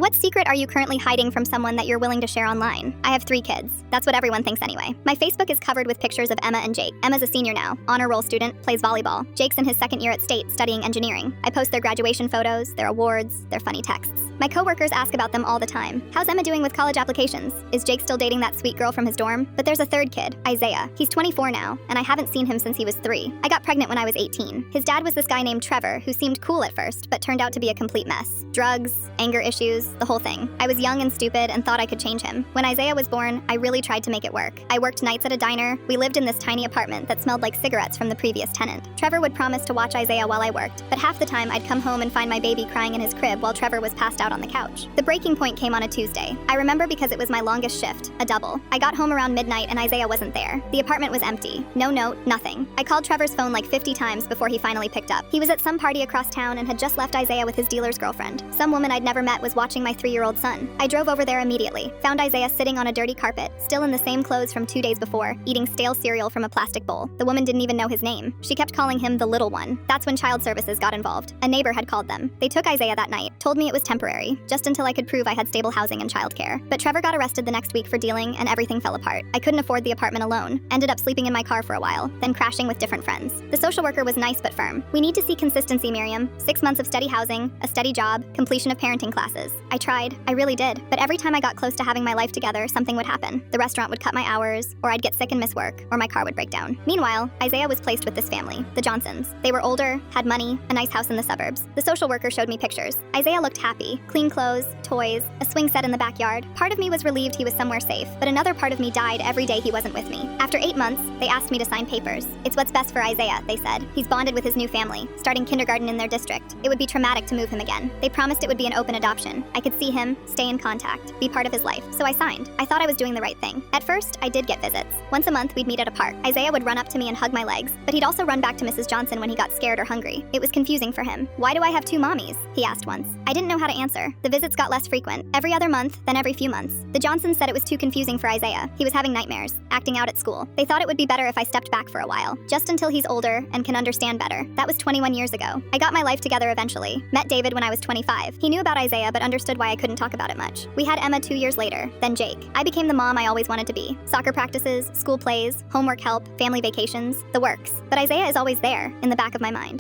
What secret are you currently hiding from someone that you're willing to share online? I have 3 kids. That's what everyone thinks anyway. My Facebook is covered with pictures of Emma and Jake. Emma's a senior now, honor roll student, plays volleyball. Jake's in his 2nd year at State, studying engineering. I post their graduation photos, their awards, their funny texts. My coworkers ask about them all the time. How's Emma doing with college applications? Is Jake still dating that sweet girl from his dorm? But there's a 3rd kid, Isaiah. He's 24 now, and I haven't seen him since he was 3. I got pregnant when I was 18. His dad was this guy named Trevor, who seemed cool at first, but turned out to be a complete mess. Drugs, anger issues, the whole thing. I was young and stupid and thought I could change him. When Isaiah was born, I really tried to make it work. I worked nights at a diner. We lived in this tiny apartment that smelled like cigarettes from the previous tenant. Trevor would promise to watch Isaiah while I worked, but half the time I'd come home and find my baby crying in his crib while Trevor was passed out on the couch. The breaking point came on a Tuesday. I remember because it was my longest shift, a double. I got home around midnight and Isaiah wasn't there. The apartment was empty. No note, nothing. I called Trevor's phone like 50 times before he finally picked up. He was at some party across town and had just left Isaiah with his dealer's girlfriend. Some woman I'd never met was watching my 3-year-old son. I drove over there immediately, found Isaiah sitting on a dirty carpet, still in the same clothes from 2 days before, eating stale cereal from a plastic bowl. The woman didn't even know his name. She kept calling him the little one. That's when child services got involved. A neighbor had called them. They took Isaiah that night, told me it was temporary, just until I could prove I had stable housing and childcare. But Trevor got arrested the next week for dealing, and everything fell apart. I couldn't afford the apartment alone, ended up sleeping in my car for a while, then crashing with different friends. The social worker was nice but firm. We need to see consistency, Miriam. 6 months of steady housing, a steady job, completion of parenting classes. I tried, I really did. But every time I got close to having my life together, something would happen. The restaurant would cut my hours, or I'd get sick and miss work, or my car would break down. Meanwhile, Isaiah was placed with this family, the Johnsons. They were older, had money, a nice house in the suburbs. The social worker showed me pictures. Isaiah looked happy. Clean clothes, toys, a swing set in the backyard. Part of me was relieved he was somewhere safe, but another part of me died every day he wasn't with me. After 8 months, they asked me to sign papers. It's what's best for Isaiah, they said. He's bonded with his new family, starting kindergarten in their district. It would be traumatic to move him again. They promised it would be an open adoption. I could see him, stay in contact, be part of his life. So I signed. I thought I was doing the right thing. At first, I did get visits. Once a month, we'd meet at a park. Isaiah would run up to me and hug my legs, but he'd also run back to Mrs. Johnson when he got scared or hungry. It was confusing for him. Why do I have 2 mommies? He asked once. I didn't know how to answer. The visits got less frequent, every other month, then every few months. The Johnsons said it was too confusing for Isaiah. He was having nightmares, acting out at school. They thought it would be better if I stepped back for a while, just until he's older and can understand better. That was 21 years ago. I got my life together eventually. Met David when I was 25. He knew about Isaiah but understood why I couldn't talk about it much. We had Emma 2 years later, then Jake. I became the mom I always wanted to be. Soccer practices, school plays, homework help, family vacations, the works. But Isaiah is always there, in the back of my mind.